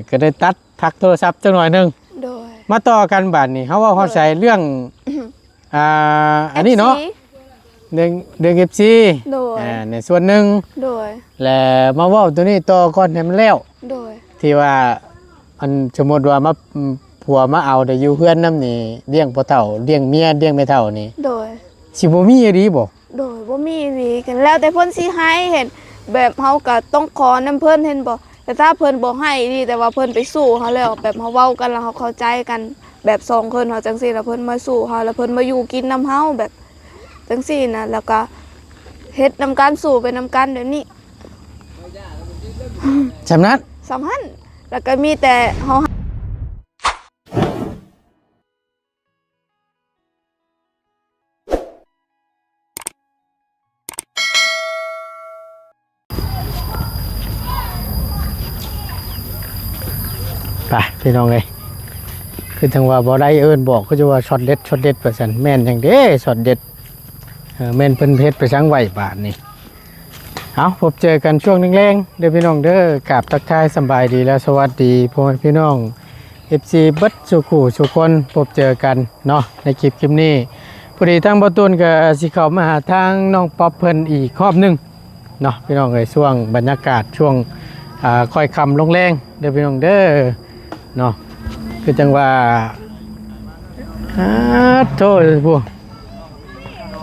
ก็ได้ตัดพักโทรศัพท์จังหน่อยนึงโดยมาต่อกันบัดนี้เฮาว่าเฮาใช้เรื่องอันนี้เนาะเรื่อง FC โดยในส่วนหนึ่งโดยและมาเว้าตัวนี้ต่อก่อนให้มันแล้วโดยที่ว่าอันสมมุติว่ามาผัวมาเอาได้อยู่เฮือนนำนี่เลี้ยงพ่อเฒ่าเลี้ยงเมียเลี้ยงแม่เฒ่านี่โดยสิบ่มีอีหลีบ่โดยบ่มีอีหลีกันแล้วแต่เพิ่นสิให้เห็นแบบเฮาก็ต้องขอนำเพิ่นเห็นบ่แต่ถ้าเพิ่นบ่ให้นี่แต่ว่าเพิ่นไปสู้เฮาแล้วแบบเฮาเว้ากันแล้วเฮาเข้าใจกันแบบสองคนเฮาจังซี่แล้วเพิ่นมาสู้เฮาแล้วเพิ่นมาอยู่กินนำเฮาแบบจังซี่นะแล้วก็เฮ็ดนำกันสู้ไปนำกันเดี๋ยวนี้สำนักสำคัญแล้วก็มีแต่เฮาไปพี่น้องเอ้ยคือจังว่าบ่ได้เอิ้นบอกเขาจะว่าช็อตเด็ดว่าซั่นแม่นจังเด้ช็อตเด็ดแม่นเพิ่นเฮ็ดไปสังไว้บาดนี้เอาพบเจอกันช่วงแรงๆเด้อพี่น้องเด้อกราบทักทายสบายดีและสวัสดีพ่อแม่พี่น้อง FC เบิดสุขุสุคนพบเจอกันเนาะในคลิปนี้พอดีทางบ่ตูนก็สิเข้ามาหาทางน้องป๊อปเพิ่นอีกรอบนึงเนาะพี่น้องเอ้ยช่วงบรรยากาศช่วงค่อยค่ำลงแรงเด้อพี่น้องเด้อเนาะคือจังว่าโทษพวก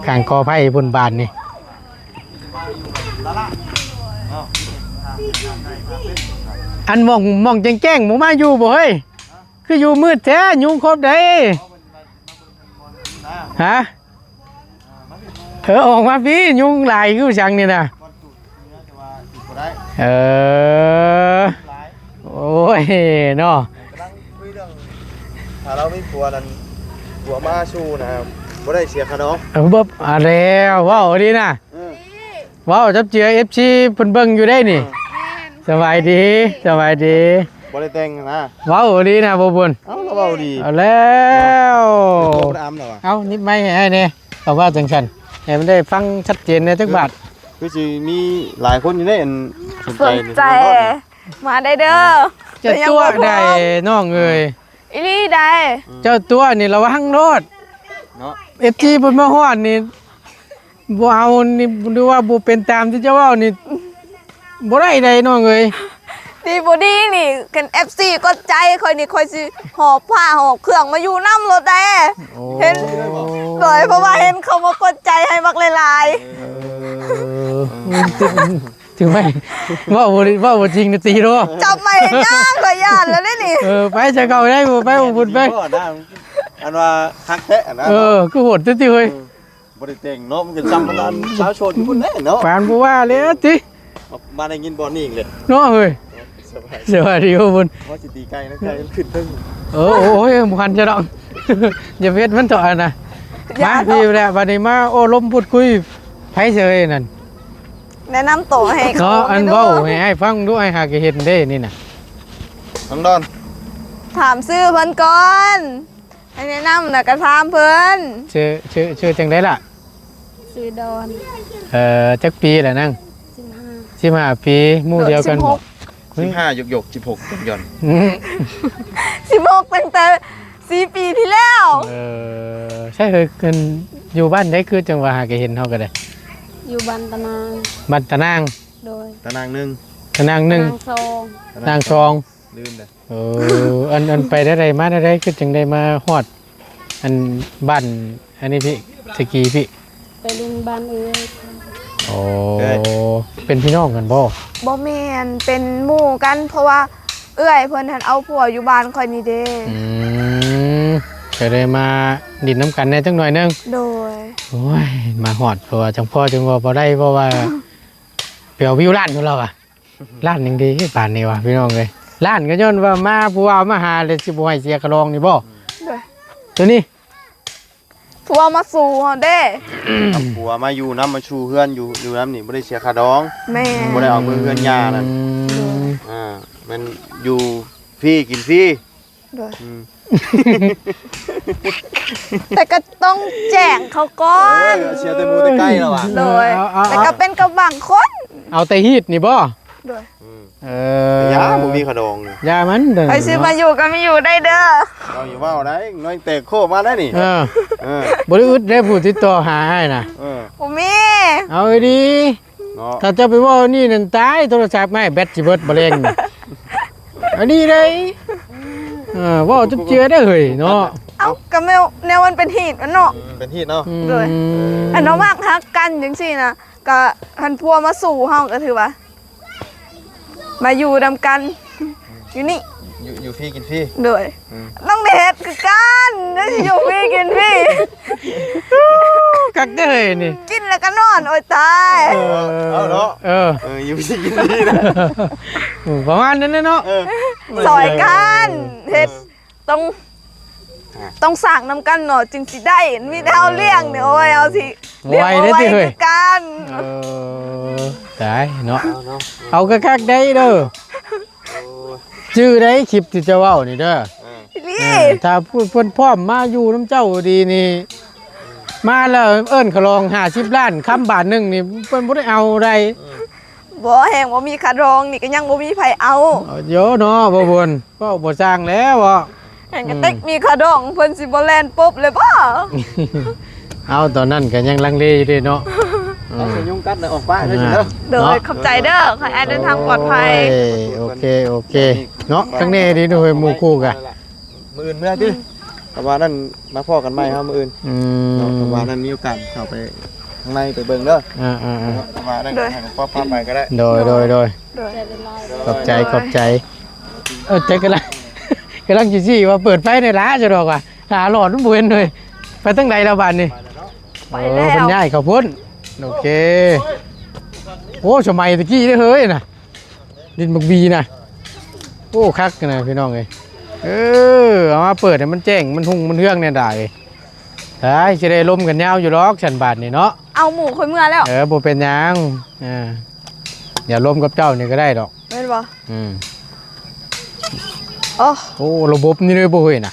ข้างกอไผ่บนบานนี่อันมองแจ้งๆหมูมาอยู่บ่เฮ้ยคืออยู่มืดแท้ยุงครบได้ฮะออกมาพี่ยุงหลายคือจังนี่นะโอ้ยเนาะถ้าเราไม่ผัวนั้นผัวมาชูนะครับบ่ได้เสียค่าดอกบ๊บอะไรว้าวดีนะว้าวจับเจือ FC เพิ่นเบิ่งอยู่ได้นี่สบายดีบ่ได้แต่งนะว้าวดีนะบ่บุญเอ้าก็เว้าดีเอาแล้วบ่ได้อำแล้วว่ะเอ้านิดไม่ให้แน่เอาว่าจังซั่นให้มันได้ฟังชัดเจนในทุกบาทคือสิมีหลายคนอยู่ในสนใจมาได้เด้อเจ้าตัวได้น้องเอ้ยอีหลีได้เจ้าตัวนี่ระวังโลดเนาะ FG เพิ่นมาฮอดนี่บ่เอานี่ดูว่าบ่เป็นตามที่เจ้าเว้านี่บ่ได้ใดน้องเอ้ยดีบ่ดีนี่กัน FC ก็ใจค่อยนี่ค่อยสิหอบผ้าหอบเครื่องมาอยู่นำรถได้เห็นเลยเพราะว่าเห็นเขามากดใจให้มักหลายถึงไม่ว่าบ่จริงนะตีโรจับไม่ย่างก็ย่านแล้วนี่ไปจะเก่าได้บ่ไปบ่บุญไปอันว่าฮักแท้นะคือโหดติเฮ้ยบ่ได้แต่งเนาะมันก็ซ้ำกันชาวชนพุ่นแน่เนาะปานบ่ว่าเลยติมาได้ยินบ่นี่อีกเลยเนาะเฮ้ยสวัสดีครับบุญว่าสิตีไกลนะไกลขึ้นตึ้งโอ้ยบ่คันจะดอกอย่าเฮ็ดมันต่อนะมาพี่แหละบัดนี้มาโอ้ลมพูดคุยไผเฉยนั่นแนะนำตัวให้เขาอันเว้าให้ฟังดูให้หากเห็นได้นี่น่ะน้องดอนถามชื่อเพิ่นก่อนให้แนะนำน่ะก็ถามเพิ่นชื่อจังได๋ล่ะชื่อดอนจักปีแหละนั่ง15ปีหมู่เดียวกันบ่15หยก16ย่อน16ตั้งแต่4 ปีที่แล้วใช่เคยกันอยู่บ้านได้คือจังว่าหากเห็นเฮาก็ได้อยู่บ้านตะนางโดยตะนาง1นางซองลืมเด้ออันไปได้มาได้คือจังได้มาฮอดอันบ้านอันนี้พี่สกีพี่ไปลิงบ้านโอ้เป็นพี่น้องกันบ่แม่นเป็นหมู่กันเพราะว่าเอื้อยเพิ่นหันเอาผัวอยู่บ้านค่อยนี่เด้ก็เลยมาดินน้ำกันได้จังหน่อยนึงโดยโอ้ยมาฮอดเพราะว่าจังพ่อจังว่าบ่ได้เพราะว่าเปียววิวร้านของเราอ่ะร้านยังดีป่านนี้ว่ะพี่น้องเอ้ยร้านก็ย้อนว่ามาผู้ว่ามาหาเลยสิบ่ให้เสียกระรองนี่บ่ตัวนี้ผัวมาสู่เฮาเด้ผัวมาอยู่น้ำมาชูเฮือนอยู่น้ำนี่บ่ได้เสียค่าดองแม่บ่ได้เอาเฮือนยานั่นมันอยู่ฟรีกินฟรีแต่ก็ต้องแจ้งเขาก่อนเชียร์แต่มูแต่ใกล้แล้วอ่ะโดยแต่ก็เป็นกับบางคนเอาแต่ฮีดนี่บ่ โดย ยาบ่มีขะดองนี่ ยามันเด้อ ไปซื้อมาอยู่ก็ไม่อยู่ได้เด้อ เราอยู่ว่าวได้น้อยแตกโคมาได้นี่ เออ เออ บ่ได้อึดได้ผู้ติดต่อหาให้น่ะ เออ ผมมี เอาไอ้ดี เนาะ ถ้าจะไปเว่านี่นั่นตายโทรศัพท์ไม่แบตสิเบิดบ่เร่งนี่อันนี้เลยเว่าจุบเจือได้อเฮ้ยเนาะ เอ้าก็แนวมันเป็นหีดมันเนาะ เป็นที่เนาะ เลย อันน้องมากฮักกันจังซี่นะก็หันพัวมาสู่เฮาก็ถือว่ามาอยู่นำกัน อยู่นี่ อยู่พี่กินพี่ โดยต้องเด็ดคือกันแล้วสิอยู่พี่กินพี่ กักได้อเฮ้ยนี่ กินแล้วก็นอนโอ้ยตาย เอาเนาะ เออ อยู่พี่กินพี่นะ ประมาณนั้นนะเนาะ ซอยกันเฮ็ดต้องสั่งนำกันเนาะจึงสิได้มีแต่เอาเลี้ยงเนี่ยโอ้ยเอาสิเลี้ยงเอาไว้คือกัน ตายเนาะ เอาเนาะ เอาคักๆได้เด้อชื่อได้คลิปที่จะเว้านี่เด้อ นี่ ถ้าพูดเพิ่นพร้อมมาอยู่น้ำเจ้าดีนี่มาแล้วเอิ้นขลอง50ล้านคำบาทหนึงนี่เพิ่นบ่ได้เอาได้ บ่แห้งบ่มีคารองนี่ก็ยังบ่มีไผเอา เดี๋ยวเนาะบ่บนก็บ่สร้างแล้วบ่ แห่งกระเต็กมีคารองเพิ่นสิบ่แล่นปุ๊บเลยบ่ เอาตอนนั้นก็ยังลังเลอยู่เด้เนาะ เอาไปยุ่งกัดเลยออกป้ายได้สิเด้อ โดยขอบใจเด้อขอให้เดินทางปลอดภัย โอเคเนาะข้างในดีด้วยหมู่คู่กะ มืออื่นเมื่อดิแต่ว่านั่นมาพ่อกันไหมครับมืออื่น ม แต่ว่านั่นมีโอกาสเข้าไปข้างในไปเบิ่งเด้อ แต่ว่านั่นให้หลวงพ่อพาไปก็ได้ โดย โดย ขอบใจใจกันละกำลังจีจี้ว่าเปิดไฟในร้านจะดอกว่าหาหลอดมันบ่เห็นเลยไปตั้งใดแล้วบานนี่ ไปแล้ว เพิ่นย้ายเขาพ้นโอเคโอ้สมัยตะกี้ได้อเฮ้ยน่ะดินบักบีน่ะโอ้คักนะพี่น้องเอ้ยเอามาเปิดให้มันแจ้งมันหุ่งมันเฮืองเนี่ยได้ได้สิได้ลมกันยาวอยู่หรอกฉันบาทนี่เนาะ เอาหมูค่อยเมื่อแล้ว บ่เป็นหยังอย่าลมกับเจ้านี่ก็ได้ดอก แม่นบ่ อืม โอ้ โอ้ระบบนี่เลยบ่เฮ้ยน่ะ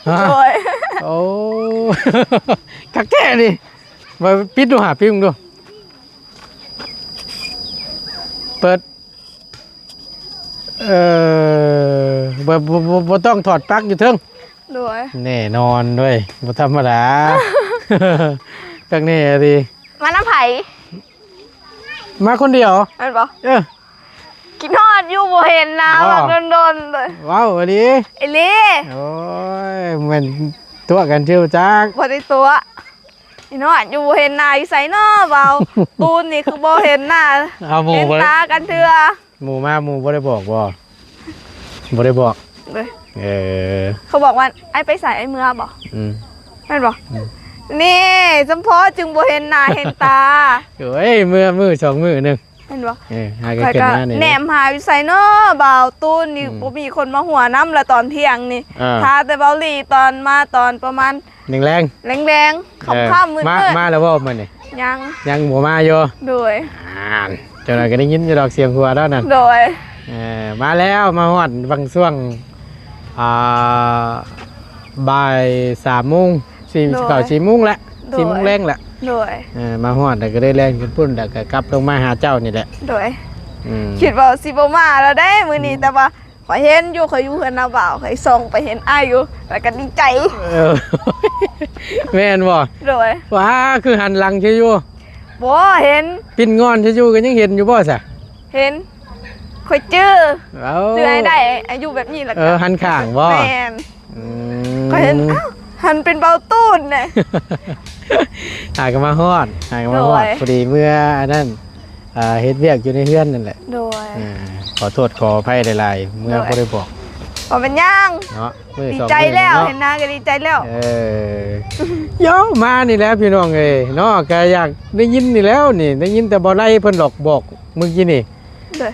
ฮะ โดย โอ้ คักแท้ดิมาปิดดูหาพี่มึงดูเปิดบ่ต้องถอดปลั๊กอยู่เทิง โดย แน่นอนด้วยบ่ธรรมดา จังแน่ดิ มาน้ำไผ่ มาคนเดียว แม่นบ่ เออ กินฮอดอยู่บ่เห็นนะ อ๋อ แบบโดนๆเลย ว้าวอันนี้ ไอ้ลี่ โอ้ยมันตัวกันเชียวจัก บ่ได้ตัวกินฮอดอยู่บ่เห็นหน้าอยู่ไสเนาะเบา ตูนนี่คือบ่เห็นหน้า เอาหมู เห็น บ่ ตากันเทื่อ หมูมาหมูบ่ได้บอกบ่ได้บอก เลย เขา บอกว่าไอ้ไปใส่ไอ้เมื่อบ่ อืม แม่นบ่นี่จำเพาะจึงบ่เห็นหน้าเห็นตา เอ้ยมือสองมือหนึง แม่นบ่ หากัน ข้อย ขึ้น ก็ มานี่ แหนมหาอยู่ไสเนาะเบาตูนนี่บ่มีคนมาหัวน้ำละตอนเที่ยงนี่ ทาแต่เบาหลีตอนมาตอนประมาณ แรง แรงๆค่ำๆมืด มาแล้วบ่มันนี่ ๆยัง ยังบ่มาอยู่ โดย เจ้าหน่อยก็ได้ยินอยู่ดอกเสียงหัวแล้วนั่น โดย มาแล้วมาฮอดบางช่วงบ่าย3 โมง4เข้า4 โมงละ4 โมงแรงละ โดย มาฮอดแล้วก็ได้แรงขึ้นพุ่นแล้วก็กลับลงมาหาเจ้านี่แหละ โดย อืม คิดว่าสิบ่มาแล้วได้มื้อนี้แต่ว่าข่อยเห็นอยู่ข่อยอยู่เฮือนนาบ่าวข่อยส่องไปเห็นอ้ายอยู่แล้วก็ดีใจ เออ แม่นบ่ โดย ว้าคือหันหลังใช่อยู่ บ่เห็น ปิ้นงอนใช่อยู่ก็ยังเห็นอยู่บ่ซะ เห็นข่อยจื้อ เอา จื้อให้ได้อายุแบบนี้แล้วก็ หันข้างบ่ แม่น อืม ข่อยเห็นอ้าวหันเป็นเบาตูนน่ะ หายกันมาฮอดหายกันมาฮอด โดย พอดีเมื่ออันนั้นเฮ็ดเวียกอยู่ในเฮือนนั่นแหละ โดย ขอโทษขออภัยหลายๆเมื่อ โดย บ่ได้บอก บ่เป็นหยัง เนาะมื้อ ดี สอง ใจ มื้อ แล้ว เนาะ เห็นหน้าก็ดีใจแล้ว โยมานี่แหล้วพี่น้องเอ้ยเนาะก็อยากได้ยินนี่แล้วนี่ได้ยินแต่บ่ไล่เพิ่นหลอกบอกเมื่อกี้นี่ โดย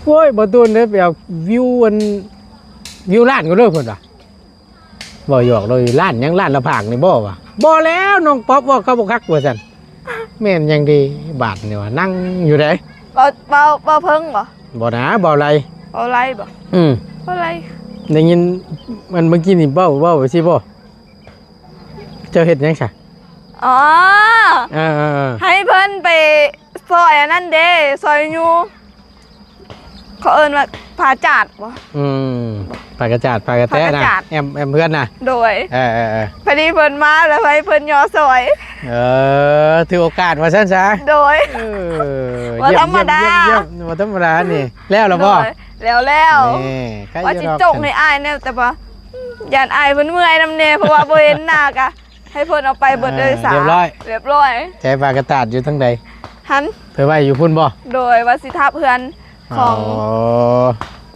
โอ้ยบ่ตูนเด้อไปเอาวิวล้านก็เด้อเพิ่นว่ะบ่หยอกเลยล้านยังล้านละผางนี่บ่วะบ่แล้วน้องป๊อปว่าเขาบ่คักว่าซั่นแม่นยังดีบาทนี่ว่านั่งอยู่ได เบาเพิ่งบ่ บ่นะบ่อะไร เบาไรบ่ อืม เบาไร ได้ยินมันเมื่อกี้นี่เบ้าไปสิบ่เจ้าเฮ็ดหยังซะ อ๋อ เออ ให้เพิ่นไปซอยอันนั้นเด้ซอยยู เขาเอิ้นว่าผาจาดบ่ ปากกระจาดปากกระแตะ ปากก นะ ระจาด แอมเพื่อนนะ โดย เออ พอดีเพิ่นมาแล้วให้เพิ่นย่อซอย ถือโอกาสว่าซั่นซะ โดย บ่ธรรมดา เยี่ยมบ่ธรรมดานี่แล้วเหรอบ่ โดยแล้ว นี่ใคร ว่า จะ สิ รอ จกให้อายแน่แต่ว่าย่านอายเพิ่นเมื่อยนำแน่เพราะว่าบ่เห็นหน้ากะให้เพิ่นเอาไปเบิดเลยสา เรียบร้อย เรียบร้อย ใช้ปากกระจาดอยู่ทั้งใด หัน เพิ่นไว้อยู่พุ่นบ่ โดยว่าสิทับเพื่อนของ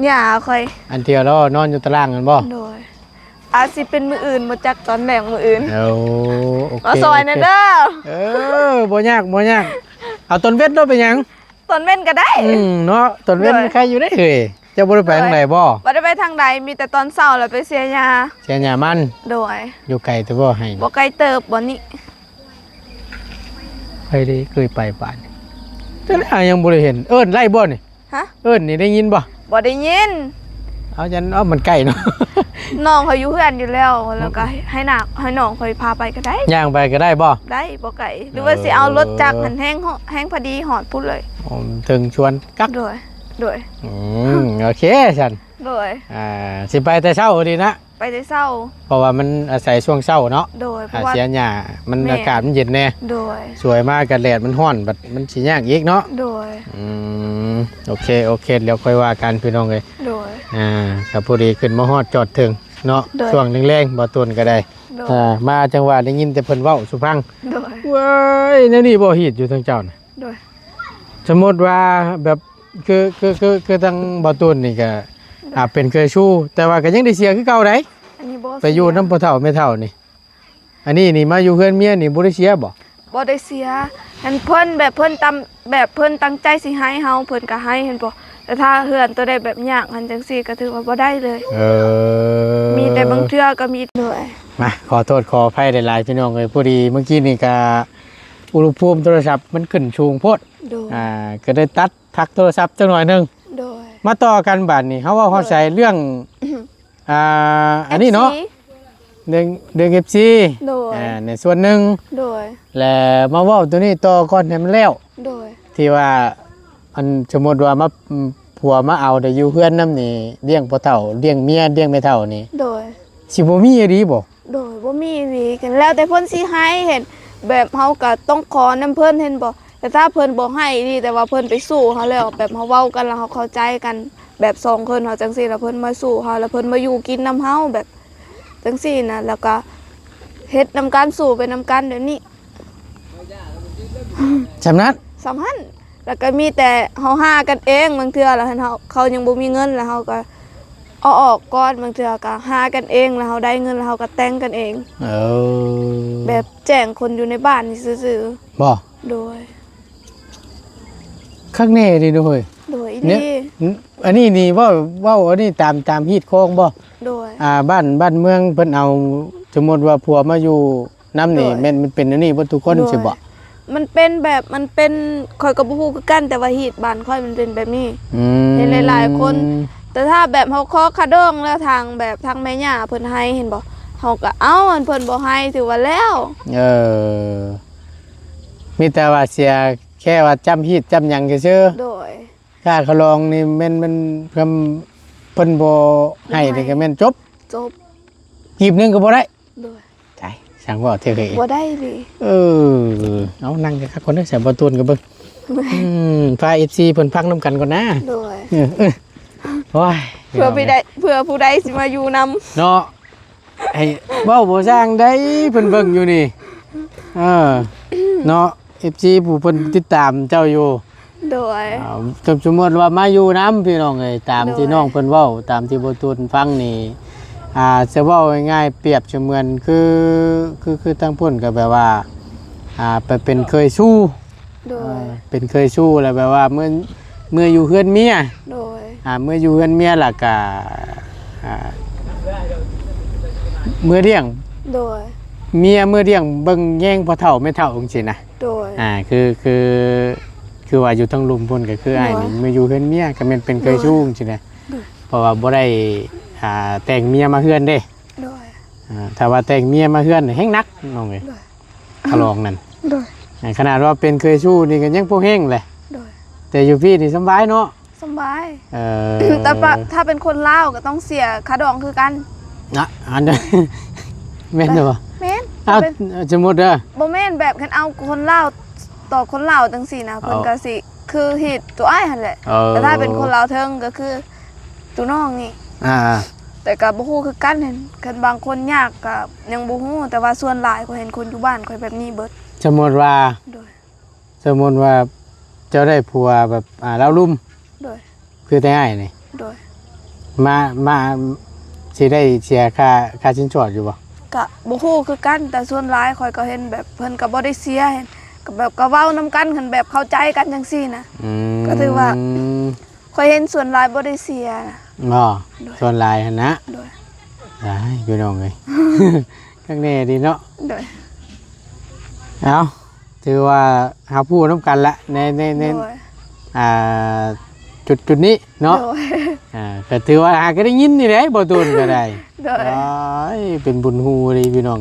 หย่าค่อย อันเดียวแล้วนอนอยู่ตารางกันบ่ โดยอาจสิเป็นมืออื่นบ่จักตอนแบ่งมืออื่น เอาโอเค มาซอยหน่อยเด้อ บ่ยากเอาต้นเวทเนาะเป็นหยัง ตอนเว้นก็ได้ เนาะต้นเวท เลย ใครอยู่ได้เอ่ยเจ้าบ่ได้ไปทางใดบ่ บ่ได้ไปทางใดมีแต่ตอนเช้าแล้วไปเสียยา เสียหญ้ามัน โดย อยู่ไกลแต่บ่ให้ บ่ไกลเติบบ่นี่ ไปได้เคยไปบ้านแต่ละยังบ่ได้เห็นเอิ้นไล่บ่นี่ ฮะ เอิ้นนี่ได้ยินบ่ บ่ได้ยิน เอาจันเอามันใกล้เนาะ น้องเขาอยู่เพื่อนอยู่แล้วแล้วก็ให้น้องคอยพาไปก็ได้ ย่างไปก็ได้บ่ ได้บ่ไกลหรือว่าสิเอารถจักรหันแห้งพอดีหอดพุ่นเลย ถึงชวนกลับ โดย โอเคฉัน โดย สิไปแต่เช้าดีนะ ไปได้เศร้า เพราะว่ามันอาศัยช่วงเช้าเนาะ โดยเพราะว่า เสียหญ้ามัน แม่ อากาศมันเย็นแน่ โดย สวยมากกันแดดมันร้อนบัดมันสิยากอีกเนาะ โดย โอเคเดี๋ยวค่อยว่ากันพี่น้องเลย โดย ครับพอดีขึ้นมาฮอดจอดถึงเนาะ โดย ช่วงแรงๆบ่ตุนก็ได้ โดย มาจังหวะได้ยินแต่เพิ่นเว้าสุพัง โดย เว้ยแนวนี้บ่ฮีดอยู่ทางเจ้าน่ะ โดย สมมุติว่าแบบคือทางบ่ตุนนี่ก็เป็นเคยชู้แต่ว่าก็ยังได้เสียคือเก่าได้ อันนี้บ่ ไปอยู่นำพ่อเฒ่าแม่เฒ่านี่อันนี้นี่มาอยู่เฮือนเมียนี่บ่ได้เสียบ่ บ่ได้เสียเห็นเพิ่นแบบเพิ่นตั้งใจสิให้เฮาเพิ่นก็ให้เห็นบ่แต่ถ้าเฮือนตัวใดแบบยากหันจังซี่ก็ถือว่าบ่ได้เลย มีแต่บางเทื่อก็มีเลย มาขอโทษขออภัยหลายๆพี่น้องเอ้ยพอดีเมื่อกี้นี่ก็อุณหภูมิโทรศัพท์มันขึ้นสูงโพด โดย ก็ได้ตัดพักโทรศัพท์จังหน่อยหนึง โดย มาต่อกันบัดนี้เฮาว่าเฮาใส่เรื่องอันนี้เนาะ FC เรื่อง FC โดย ในส่วนหนึ่ง โดย แล้วมาเว้าตัวนี้ต่อก่อนให้มันแล้ว โดย ที่ว่าอันสมมุติว่ามาผัวมาเอาได้อยู่เฮือนนำนี่เลี้ยงพ่อเฒ่าเลี้ยงเมียเลี้ยงแม่เฒ่านี่ โดย สิบ่มีอีหลีบ่ โดยบ่มีหวีกันแล้วแต่เพิ่นสิให้เห็นแบบเฮาก็ต้องขอนํเพิ่นเห็นบ่แต่ถ้าเพิ่นบ่ให้นี่แต่ว่าเพิ่นไปสู้เฮาแล้วแบบเฮาเว้ากันแล้วเฮาเข้าใจกันแบบสองคนเฮาจังซี่แล้วเพิ่นมาสู้เฮาแล้วเพิ่นมาอยู่กินนํเฮาแบบจังซี่นะแล้วก็เฮ็ดนํกันสู้ไปนํกันเดี๋ยวนี้ จำนั้น สำคัญแล้วก็มีแต่เฮาหากันเองบางเทื่อแล้วเขายังบ่มีเงินแล้วเฮาก็เอาออกก่อนบางเทื่อก็หากันเองแล้วเฮาได้เงินแล้วเฮาก็แต่งกันเอง แบบแจ้งคนอยู่ในบ้านนี่ซื่อ บ่ ๆโดย ข้างแน่ดิเด้อเฮ้ย โดยอี เนี่ย ดี อันนี้นี่เว้าอันนี้ตามฮีดโค้งบ่ โดย บ้านเมืองเพิ่นเอาสมมุติว่าผัวมาอยู่น้ำนี่ โดย แม่นมันเป็นอันนี้บ่ทุกคน โดย สิบ่ มันเป็นแบบมันเป็นข่อยก็บ่ฮู้คือกันแต่ว่าฮีตบ้านข่อยมันเป็นแบบนี้ เห็นหลายๆคน แต่ถ้าแบบเฮาขอคาดองแล้วทางแบบทางแม่ย่าเพิ่นให้เห็นบ่เฮาก็เอาอันเพิ่นบ่ให้ถือว่าแล้ว มีแต่ว่าเสียแค่ว่าจำฮีดจำหยังซื่อ โดย ๆค่าขะลองนี่แม่นมันเพิ่นบ่ให้นี่ก็แม่นจบ จบ กีบหนึงก็บ่ได้ โดย ใช่ช่างว่าเท่เฮ้ย บ่ได้ดิ เอานั่งกันครับคนเด้อแสบบ่ตูนก็เบิ่งพา FC เพิ่นพักนํกันก่อนนะ โดย โอ้ย เพื่อผู้ใดสิมาอยู่นำ เนาะไอ้เว้าบ่สร้างได้เพิ่นเบิ่งอยู่นี่เนาะ FC ผู้เพิ่นติดตามเจ้าอยู่ โดย สมมุติว่ามาอยู่น้ำพี่น้องเอ้ยตามที่ โดย น้องเพิ่นเว้าตามที่บ่ตูนฟังนี่จะเว้าง่ายๆเปรียบเสมือนคือทางพุ่นก็แบบว่าไปเป็นเคยสู้ โดย เป็นเคยสู้แล้วแบบว่าเมื่ออยู่เฮือนเมีย โดย เมื่ออยู่เฮือนเมียล่ะก็เมื่อเลี้ยง โดย เมียเมื่อเลี้ยงเบิ่งแย่งพ่อเฒ่าแม่เฒ่าจังซี่นะ โดย คือว่าอยู่ทั้งลุมพุ่นก็คืออ้ายนี่เมื่ออยู่เฮือนเมียก็แม่นเป็นเคยสู้จังซี่นะเพราะว่าบ่ได้แต่งเมียมาเฮือนเด้ โดย ถ้าว่าแต่งเมียมาเฮือนนี่แฮงนักน้องเอ้ยขลองนั่น โดย ขนาดว่าเป็นเคยสู้นี่ก็ยังพวกแห้งเลย โดย แต่อยู่พี่นี่สำบายเนาะ สบาย เออ แต่ว่าถ้าเป็นคนลาวก็ต้องเสียค่าดองคือกัน นะอันนั้น แม่นบ่ แม่น เอา เป็น สมมุติเด้อ บ่แม่นแบบคันเอาคนลาวต่อคนลาวจังซี่นะเพิ่นก็สิคือเฮ็ดตัวอ้ายหั่นแหละ แต่ถ้าเป็นคนลาวเทิงก็คือตัวน้องนี่ อ่า แต่ก็บ่ฮู้คือกันเห็นคันบางคนยากก็ยังบ่ฮู้แต่ว่าส่วนหลายก็เห็นคนอยู่บ้านค่อยแบบนี้เบิด สมมุติว่า โดย สมมุติว่าเจ้าได้ผัวแบบแล้วลุ่ม โดย คือแต่อ้ายนี่ โดย มาสิได้เสียค่าสินสอดอยู่บ่ ก็บ่ฮู้คือกันแต่ส่วนหลายค่อยก็เห็นแบบเพิ่นก็บ่ได้เสียเห็นก็แบบก็เว้านํกันคันแบบเข้าใจกันจังซี่นะ ก็ถือว่า ค่อยเห็นส่วนหลายบ่ได้เสียนะ บ่ส่วนหลายหั่นนะ โดย ได้พี่น้องเอ้ย ข้างในดีเนาะ โดย เอาถือว่าหาพูดน้ำกันละใน โดย จุดนี้เนาะ โดย ก็ถือว่าก็ได้ยินนี่แหละบ่ตูนก็ได้ โดย อ้ายเป็นบุญฮูดีพี่น้อง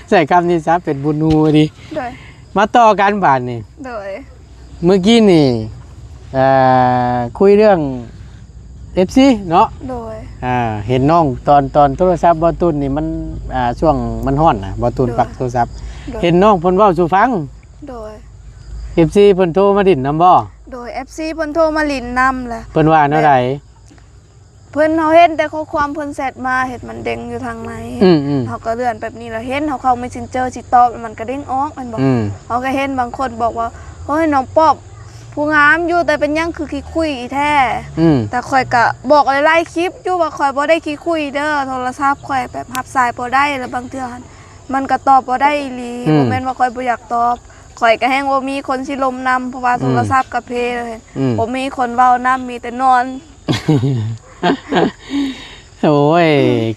ใส่คำนี้ซะเป็นบุญฮูดี โดย มาต่อกันบาดนี่ โดย เมื่อกี้นี่คุยเรื่อง FC เนาะ โดย เห็นน้องตอนโทรศัพท์บ่ตูนนี่มันช่วงมันฮ้อนน่ะบ่ตูนปักโทรศัพท์ โดย เห็นน้องเพิ่นเว้าสู่ฟัง โดย FC เพิ่นโทรมาดินนำบ่ โดย FC เพิ่นโทรมาลินนำแหละ เพิ่นว่าแนวใด เพิ่นเฮาเห็นแต่ข้อความเพิ่นแชทมาเห็นมันเด้งอยู่ทางไหน อืม เฮาก็เลื่อนแบบนี้แล้วเห็นเฮาเข้า Messenger สิตอบแล้วมันก็เด้งออกแม่นบ่ อืม เฮาก็เห็นบางคนบอกว่าเฮ้ยน้องป๊อบผู้งามอยู่แต่เป็นหยังคือขี้คุยอีแท้ อืม แต่ข่อยก็บอกหลายๆคลิปอยู่ว่าข่อยบ่ได้ขี้คุยเด้อโทรศัพท์ข่อยแบบรับสายบ่ได้แล้วบางเทื่อหั่นมันก็ตอบบ่ได้อีหลีบ่แม่นว่าข่อยบ่อยากตอบข่อยก็แฮงบ่มีคนสิลมนำเพราะว่าโทรศัพท์ก็เพเลย อืม บ่มีคนเว้านำมีแต่นอน โอ้ย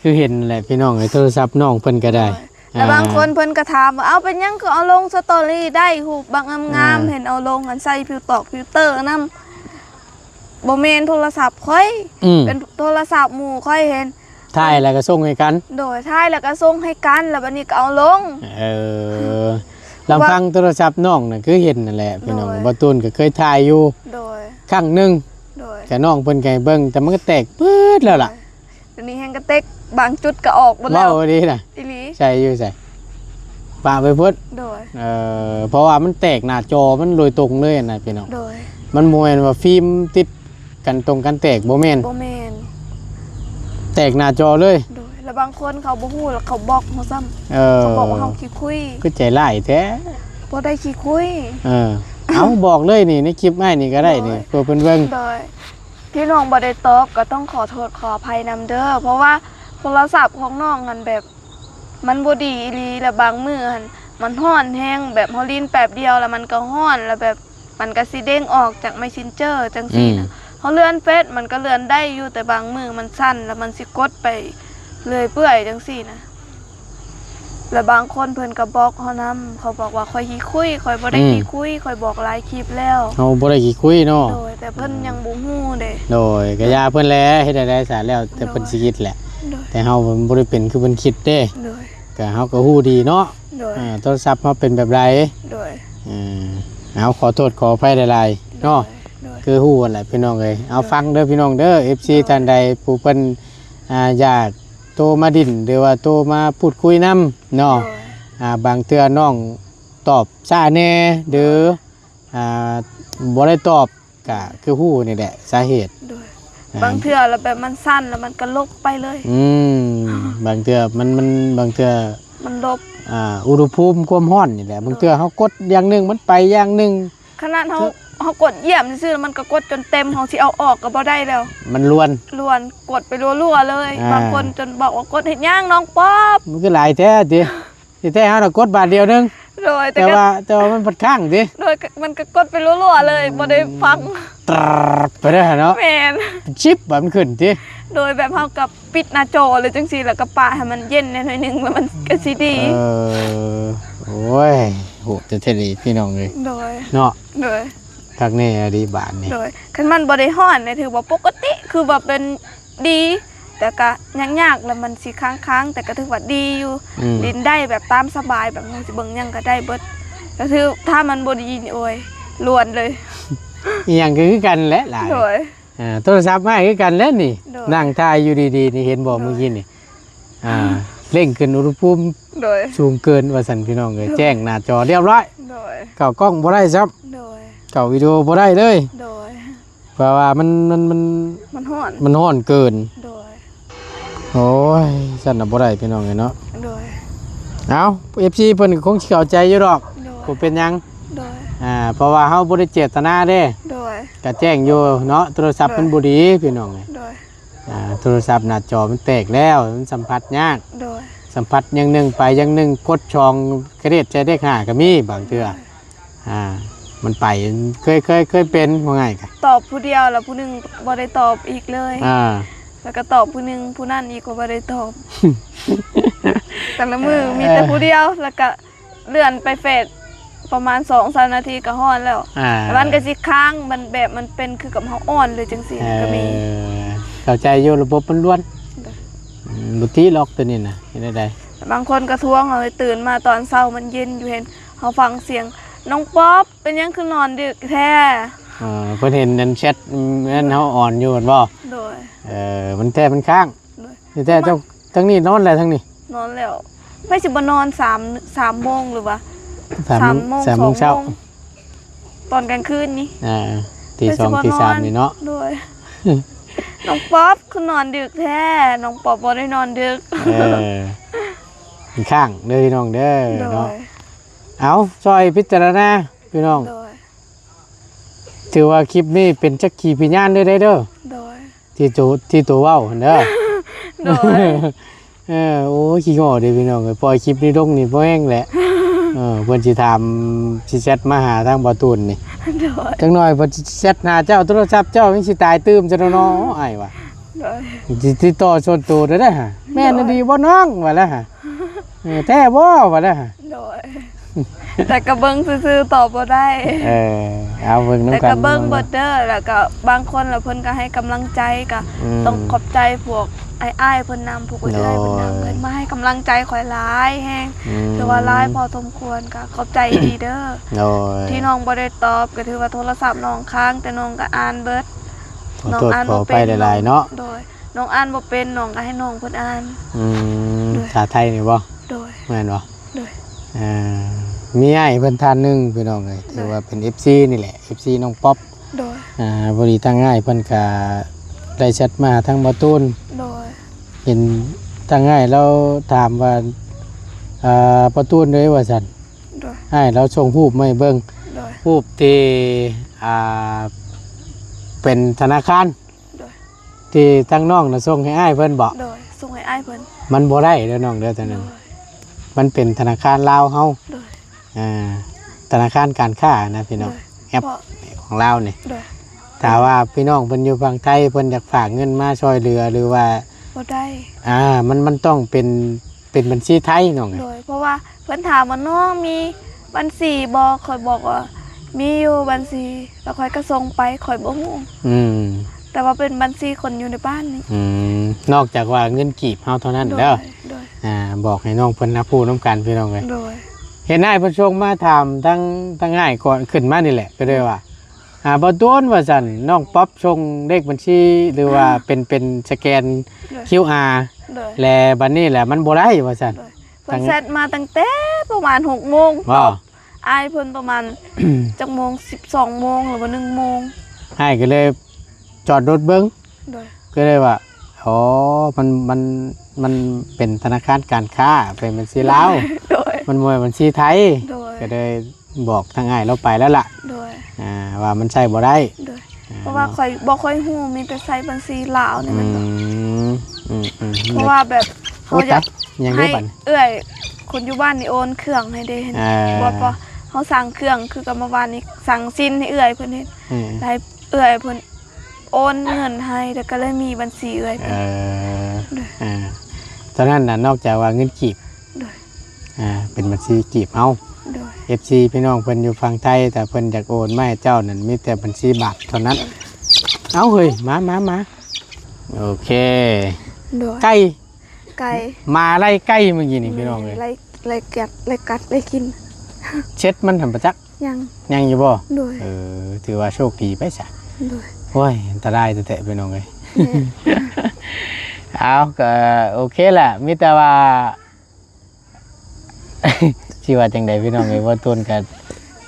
คือเห็นแหละพี่น้องไอ้โทรศัพท์น้องเพิ่นก็ได้ แล้วบางคนเพิ่นก็ถามว่าเอาเป็นหยังคือเอาลงสตอรี่ได้ฮูบางงามๆเห็นเอาลงอันใส่ฟิลเตอร์นำบ่แม่นโทรศัพท์ค่อย อืม เป็นโทรศัพท์หมู่ค่อยเห็น ถ่ายแล้วก็ส่งให้กัน โดยท้ายแล้วก็ส่งให้กันแล้วบัดนี้ก็เอาลง เออลำพังโทรศัพท์น้องน่ะคือเห็นนั่นแหละพี่น้อง โดย บ่ตูนก็เคยถ่ายอยู่ โดย ครั้งหนึง โดย แต่น้องเพิ่นก็ให้เบิ่งแต่มันก็แตกปื๊ดแล้วล่ะ เดี๋ยวนี้แฮงกระเต็กบางจุดก็ออกหมดแล้ เว้าว ดีน่ะ อีหลี ใช่อยู่ใส่ปาไปพุ่น โดย เพราะว่ามันแตกหน้าจอมันโดยตรงเลยน่ะพี่น้อง โดย มันบ่แม่นว่าฟิล์มติดกันตรงกันแตกบ่แม่น บ่แม่น แตกหน้าจอเลย โดยแล้วบางคนเขาบ่ฮู้แล้วเขาบล็อกเฮาซ้ำ เออ เขาบอกว่าเฮาขี้คุย คือใจร้ายแท้ บ่ได้ขี้คุย เอาบอกเลยนี่ในคลิปง่ายนี่ก็ได้นี่เพื่อเพิ่นเบิ่ง โดยที่น้องบ่ได้ตอบก็ต้องขอโทษขออภัยนำเด้อเพราะว่าโทรศัพท์ของน้องหันแบบ มันบ่ดีอีหลีแล้วบางมื้อหันมันร้อนแฮงแบบเฮาลิ้นแป๊บเดียวแล้วมันก็ร้อนแล้วแบบมันก็สิเด้งออกจาก Messenger จังซี่นะเฮาเลื่อนเฟซมันก็เลื่อนได้อยู่แต่บางมื้อมันสั้นแล้วมันสิกดไปเรื่อยเปื่อยจังซี่นะแล้วบางคนเพิ่นก็บอกเฮานำเขาบอกว่าข่อยขี้คุยข่อยบ่ได้ขี้คุยข่อยบอกหลายคลิปแล้ว เฮาบ่ได้ขี้คุยเนาะ โดยแต่เพิ่นยังบ่ฮู้เด้ โดยก็ยาเพิ่นแหล้วเฮ็ดได้สารแล้วแต่เพิ่นสิคิดแหละ โดย แต่เฮาบ่ได้เป็นคือเพิ่นคิดเด้ โดย ก็เฮาก็ฮู้ดีเนาะ โดย โทรศัพท์เฮาเป็นแบบใด โดย เอาขอโทษขออภัยหลายๆเนาะ โดย คือฮู้นั่นแหละพี่น้องเอ้ยเอาฟังเด้อพี่น้องเด้อ FC ท่านใดผู้เพิ่นอยากโทรมาดินหรือว่าโทรมาพูดคุยนํเนาะ บางเทื่อน้องตอบช้าแน่หรือบ่ได้ตอบก็คือฮู้นี่แหละสาเหตุ โดยบางเทื่อแล้วแบบมันสั้นแล้วมันก็ลบไปเลย บางเทื่อมันบางเทื่อ มันลบ อุณหภูมิความร้อนนี่แหละบางเทื่อเฮากดอย่างหนึงมันไปอย่างหนึง ขนาดเขากดเยี่ยมซื่อๆมันก็กดจนเต็มเขาสิเอาออกก็บ่ได้แล้ว มันลวน ล้วนกดไปรัวๆเลย อ่า บางคนจนบอกว่ากดเฮ็ดย่างน้องป๊อบ มันก็หลายแท้ติที่แท้เฮาน่ะกดบาทเดียวหนึง โดยแต่ แต่ ก็ ว่ามันพัดข้างติ โดยมันก็กดไปรัวๆเลยบ่ได้ฟัง ตรัดไปได้อเนาะ แม่น ชิปแบบมันขึ้นติ โดยแบบเฮากับปิดหน้าจอเลยจังซี่แล้วก็ปะให้มันเย็นหน่อยนึงแล้วมันก็สิดี โอ้ยโหจะเท่ดีพี่น้องเลย โดย เนาะ โดย ทักนี่ดีบาทนี่ โดยคันมันบ่ได้ฮ้อนเนี่ยถือว่าปกติคือว่าเป็นดี แต่ก็ยากๆแล้วมันสิค้างๆแต่ก็ถือว่าดีอยู่ ดินได้แบบตามสบายแบบเราสิเบิ่งหยังก็ได้เบิดก็คือถ้ามันบ่ดีนี่โอ้ยล้วนเลย อีหยังก็คือกันแหละหลาย โดย โทรศัพท์มาคือกันแล้วนี่ โดย นั่งถ่ายอยู่ดีๆนี่เห็นบ่เมื่อกี้นี่เร่งขึ้นอุณหภูมิ โดย สูงเกินว่าซั่นพี่น้องเอ้ยแจ้งหน้าจอเรียบร้อย โดย เข้ากล้องบ่ได้ซับ โดย เข้าวิดีโอบ่ได้เลย โดย เพราะว่ามัน มันฮ้อน มันร้อนเกิน โดย โอ้ยซั่นน่ะบ่ได้พี่น้องเอ้ยเนาะ โดย เอ้า FC เพิ่นก็คงสิเข้าใจอยู่ดอก โดย บ่เป็นหยัง โดย เพราะว่าเฮาบ่ได้เจตนาเด้ โดย ก็แจ้งอยู่เนาะโทรศัพท์มันบ่ดีพี่น้องเอ้ย โดย โทรศัพท์หน้าจอมันแตกแล้วมันสัมผัสยาก โดย สัมผัสอย่างหนึ่งไปอย่างหนึ่งกดช่องกระเด็ดใจได้ห่าก็มีบางเทื่อมันไปเคยเป็นว่าไงกัน ตอบผู้เดียวแล้วผู้หนึงบ่ได้ตอบอีกเลย แล้วก็ตอบผู้หนึงผู้นั่นอีกก็บ่ได้ตอบ แต่ละมือมีแต่ผู้เดียวแล้วก็เลื่อนไปเฟซประมาณ 2-3 นาทีก็ฮ้อนแล้วแล้วมันก็สิค้างมันแบบมันเป็นคือกับเฮาอ่อนเลยจังซี่ก็มี เข้าใจอยู่ระบบมันล้วนบุตรีล็อกตัวนี้นะเห็นได้ บางคนก็ท้วงเอาเลยตื่นมาตอนเช้ามันเย็นอยู่เห็นเฮาฟังเสียงน้องป๊อปเป็นหยังคือนอนดึกแท้ เพิ่นเห็นนั่นแชทนั่นเฮาอ่อนอยู่เห็นบ่ โดย มันแท้มันค้าง โดย นี่แต่ทั้งนี้นอนแล้วทั้งนี้ นอนแล้วไม่สิบ่นอน3 โมงหรือว่า 3 โมง 3 โมงเช้า ตอนกลางคืนนี้ ตี 2 ตี 3นี่เนาะ โดย น้องป๊อปคือนอนดึกแท้น้องป๊อปบ่ได้นอนดึก มันค้างเด้อพี่น้องเด้อ โด เนาะ ย เอาซอยพิจารณาพี่น้อง โดย ถือว่าคลิปนี้เป็นจักขีพยานได้เด้อ โดย ที่ตัวเว้าหั่นเด้อ โดย โอ้ยขี้งอเด้อพี่น้องเอ้ยปล่อยคลิปนี้ลงนี่บ่แห้งแหละเพิ่นสิถามสิแชทมาหาทางบ่ตูนนี่ โดย จังหน่อยเพิ่นสิแชทหาเจ้าโทรศัพท์เจ้ามันสิตายตื้มซะเนาะเนาะอ้ายว่ะ โดย สิติดต่อส่วนตัวได้ฮะแม่นดีบ่น้องว่าแล้วฮะแท้บ่ว่าแล้วฮะ โดย แต่กระเบิงซื่อๆตอบบ่ได้ เอาเบิ่งนำ แต่ กัน กระเบิงบ่เด้อแล้วก็บางคนแล้วเพิ่นก็ให้กำลังใจก็ต้องขอบใจพวกอ้ายๆเพิ่นนำพวกเอ้ยเพิ่นนำเพิ่นมาให้กำลังใจข่อยหลายแฮงถือว่าหลายพอสมควรก็ขอบใจดีเด้อ โอ้ย ที่น้องบ่ได้ตอบก็ถือว่าโทรศัพท์น้องค้างแต่น้องก็อ่านเบิด ขอโทษขอไปหลายๆเนาะ โดยน้องอ่านบ่เป็นน้องก็ให้น้องเพิ่นอ่าน ภาษาไทยนี่บ่ โดย แม่นบ่ โดย มีไอ้เพิ่นท่านหนึงพี่น้องเอ้ยถือว่าเป็น FC นี่แหละ FC น้องป๊อป โดย บ่ดีตั้งง่ายเพิ่นก็ได้แชทมาทางบ่ตูน โดย เห็นตั้งง่ายแล้วถามว่าบ่ตูนเด้ว่าซั่น โดย ให้เราส่งรูปมาให้เบิ่ง โดย รูปที่เป็นธนาคาร โดย ที่ตั้งน้องน่ะส่งให้อ้ายเพิ่นบอก โดยส่งให้อ้ายเพิ่น มันบ่ได้เด้อน้องเด้อตอน โด นั้น ย มันเป็นธนาคารลาวเฮา โดย ธนาคารการค้านะพี่น้อง โดย แอปของลาวนี่ โดย ถ้าว่าพี่น้องเพิ่นอยู่ฝั่งไทยเพิ่นอยากฝากเงินมาช่วยเหลือหรือว่า บ่ได้ มันต้องเป็นบัญชีไทยน้อง โดยเพราะว่าเพิ่นถามว่าน้องมีบัญชีบ่ข่อยบอกว่ามีอยู่บัญชีแล้วข่อยก็ส่งไปข่อยบ่ฮู้ อืม แต่ว่าเป็นบัญชีคนอยู่ในบ้านนี่ นอกจากว่าเงินกีบเฮาเท่านั้น โดย เด้อ โดย บอกให้น้องเพิ่นรับรู้นํกันพี่น้องเอ้ย โดย เห็นนายประชงมาถามทั้งง่ายก่อนขึ้นมานี่แหละก็เลยว่าบ่ต้นว่าซั่นน้องป๊อปชงเลขบัญชีหรือว่าเป็นสแกน QR โดย และบัดนี้แหละมันบ่ได้ว่าซั่น โดยเพิ่นแชทมาตั้งแต่ประมาณ 6 โมง ว่า อ้ายเพิ่นประมาณ จักโมง12 โมงหรือว่า1 โมง ให้ก็เลยจอดรถเบิ่ง โดย ก็เลยว่าอ๋อมันเป็นธนาคารการค้าเป็นบัญชีลาว โดย มันบ่ใช่บัญชีไทย โดย ก็เลยบอกทางง่ายเราไปแล้วล่ะ โดย ว่ามันใช้บ่ได้ โดยเพราะว่าข่อยบ่ค่อยฮู้มีแต่ใช้บัญชีลาวนี่มันบ่เพราะว่าแบบเขาอยาก ยังได้ ให้ บัตร เอื้อยคนอยู่บ้านนี่โอนเครื่องให้เด้เห็นบ่พอเขาสั่งเครื่องคือกับเมื่อวานนี้สั่งซินให้เอื้อยเพิ่นเฮ็ดได้เอื้อยเพิ่นโอนเงินให้แล้วก็เลยมีบัญชีเอื้อยเพิ่น ตอนนั้นน่ะนอกจากว่าเงินกีบ โดย เป็นบัญชีกีบเฮา โดย FC พี่น้องเพิ่นอยู่ฝั่งไทยแต่เพิ่นอยากโอนมาให้เจ้านั่นมีแต่บัญชีบาทเท่านั้นเอาเฮ้ยมาโอเค โดย ไก่ ไก่ มาไล่ไก่เมื่อกี้นี่พี่น้องเลย ไล่กัดไล่กิน เช็ดมันทำประจัก โ ยัง ยังอยู่บ่ โดย ถือว่าโชคดีไปซะ โดย โอ้ยอันตรายแท้ๆพี่น้องเอ้ย เอาก็โอเคแหละมีแต่ว่า ชื่อว่าจังใดพี่น้องเอ้ยว่าต้นกัน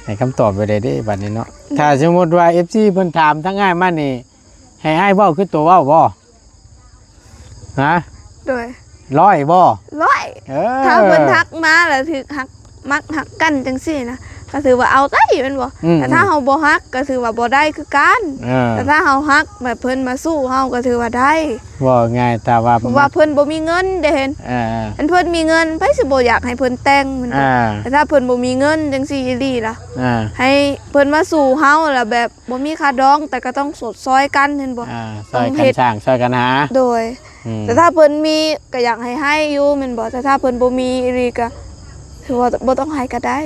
ให้คำตอบไปได้เด้บัดนี้เนาะถ้าสมมติว่า FC เพิ่นถามทั้งง่ายมานี่ให้อ้ายเว้าคือตัวเว้าบ่ฮะ โดย ร้อยบ่ ร้อยถ้าเพิ่นทักมาแล้วถึกหักมักหักกันจังซี่นะก็ถือว่าเอาได้แม่นบ่แต่ถ้าเฮาบ่ฮักก็ถือว่าบ่ได้คือกันแต่ถ้าเฮาฮักแบบเพิ่นมาสู้เฮาก็ถือว่าได้ ว่าง่ายแต่ว่า เพราะว่าเพิ่นบ่มีเงินได้เห็นอันเพิ่นมีเงินไผสิบ่อยากให้เพิ่นแต่งแม่นบ่แต่ถ้าเพิ่นบ่มีเงินจังซี่อีหลีล่ะให้เพิ่นมาสู่เฮาล่ะแบบบ่มีค่าดองแต่ก็ต้องสดซอยกันเห็นบ่ ซอยกันสร้างซอยกันหา โดยแต่ถ้าเพิ่นมีก็อยากให้อยู่แม่นบ่แต่ถ้าเพิ่นบ่มีอีหลีก็ถือว่าบ่ต้องให้ก็ได้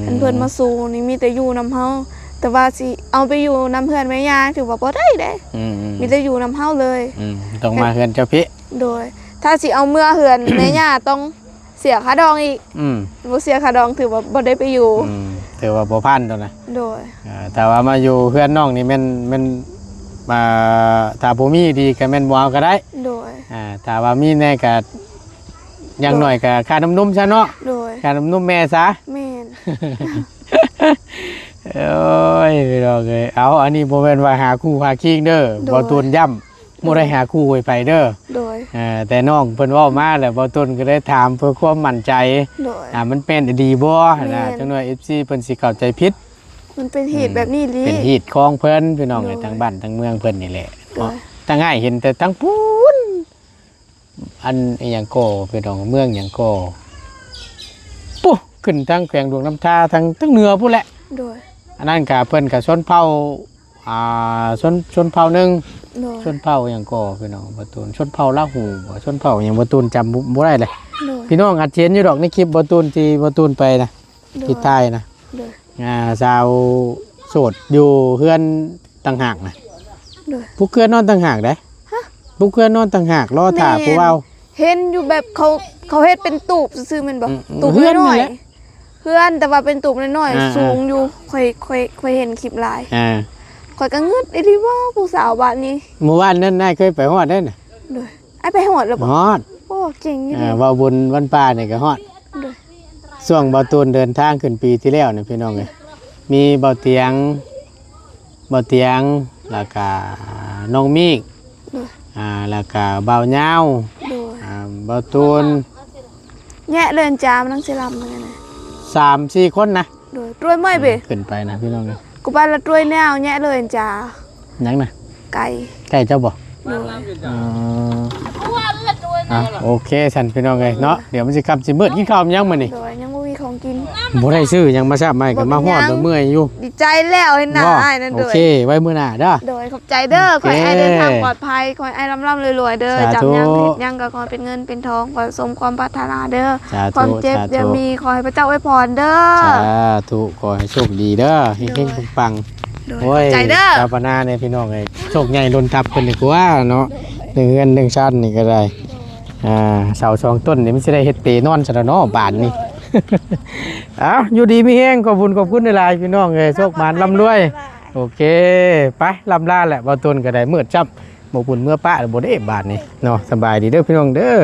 อันเพิ่นมาสู่นี่มีแต่อยู่นำเฮาแต่ว่าสิเอาไปอยู่นำเพื่อนแม่ย่าถือว่าบ่ได้เด้มีแต่อยู่นำเฮาเลยต้องมาเฮือนเจ้าพี่โดยถ้าสิเอาเมื่อเฮือน แม่ย่าต้องเสียค่าดองอีกบ่เสียค่าดองถือว่าบ่ได้ไปอยู่ถือว่าบ่พันตัวนะโดยแต่ว่ามาอยู่เฮือนน้องนี่แม่นมาถ้าบ่มีดีก็แม่นบ่เอาก็ได้โดยถ้าว่ามีแน่ก็อย่างหน่อยก็ค่าน้ำนมซะเนาะโดยค่าน้ำนมแม่ซะแม่น โอ้ยพี่น้องเอ้ยเอาอันนี้บ่แม่นว่าหาคู่หาคิงเด้อบ่ตูนย้ำบ่ได้หาคู่ไว้ไปเด้อโดยแต่น้องเพิ่นเว้ามาแล้วบ่ตูนก็ได้ถามเพื่อความมั่นใจโดยมันเป็นดีบ่นะจังหน่อย FC เพิ่นสิเข้าใจผิดมันเป็นเหตุแบบนี้ลิเป็นเหตุของเพิ่นพี่น้องทั้งบ้านทั้งเมืองเพิ่นนี่แหละเนาะตั้งง่ายเห็นแต่ทั้งพูนอันอีหยังโกพี่น้องเมืองหยังโกปุ๊ขึ้นทั้งแขวงดวงน้ำชาทั้งเหนือพุ่นแหละโดยอันนั้นก็เพิ่นก็ชนเผ่าชนเผ่านึงชนเผ่าหยังโกพี่น้องบ่ตูนชนเผ่าลาหูบ่ชนเผ่าหยังบ่ตูนจำบ่ได้เลยพี่น้องอาจเห็นอยู่ดอกในคลิปบ่ตูนที่บ่ตูนไปนะที่ใต้นะสาวโสดอยู่เฮือนต่างหากนะผู้เพื่อนนอนต่างหากได้ผู้เพื่อนนอนต่างหากรอถ่าผู้เว้าเห็นอยู่แบบเขาเฮ็ดเป็นตูบซื่อๆแม่นบ่ตูบน้อยๆเพื่อนแต่ว่าเป็นตูบน้อยๆสูงอยู่ค่อยเห็นคลิปหลายข่อยก็งึดอีหลีว่าผู้สาวบ้านนี้เมื่อวานนั้นนายเคยไปฮอดได้น่ะโดยไอ้ไปฮอดแล้วบ่ฮอดโอ้เก่งอยู่ดิว่าบุญวันป่านี่ก็ฮอดช่วงบ่ตูนเดินทางขึ้นปีที่แล้วนี่พี่น้องเอ้ยมีบ่เตียงแล้วก็น้องมีกแล้วก็เบาเหย้าเบาตูนแยะเดินจามนังสิลำเหมือนกันนะ 3-4 คนนะโดยตรวยไม่เบขึ้นไปนะพี่น้องกูไปละตรวยแนวแยะเดินจายังนะไก่เจ้าบ่โอเคฉันพี่น้องเลยเนาะเดี๋ยวมันจะคำสิมืดกินข้าวยังมื้อนี่ยังบ่มีของกินบ่ได้ซื้อยังมาทราบใหม่ก็มาฮอดเมื่อยอยู่ดีใจแล้วเห็นหน้าอ้ายนั่นเด้อโอเคไว้มื้อหน้าเด้อโดยขอบใจเด้อขอให้อ้ายเดินทางปลอดภัยขอให้อ้ายร่ำรวยๆเด้อจับยังเฮ็ดยังก็ขอเป็นเงินเป็นทองขอสมความปรารถนาเด้อความเจ็บอย่ามีขอให้พระเจ้าอวยพรเด้อสาธุขอให้โชคดีเด้อเฮงๆปังๆโอ้ยชาวปนาเนี่ยพี่น้องเอ้ยโชคใหญ่ล้นทับเพิ่นนี่กว่าเนาะ1เงิน1ชั้นนี่ก็ได้เสา2ต้นนี่มันสิได้เฮ็ดเปนอนซะแล้วเนาะบ้านนี่ อยู่ดีมีแฮงขอบคุณหลายๆพี่น้องเอ้ยโชคหมานร่ำรวยโอเคไปลำลาแหละบ่ต้นก็ได้มืดจับบ่ปุ่นเมื่อป้าบ่ได้บ้านนี่เนาะสบายดีเด้อพี่น้องเด้อ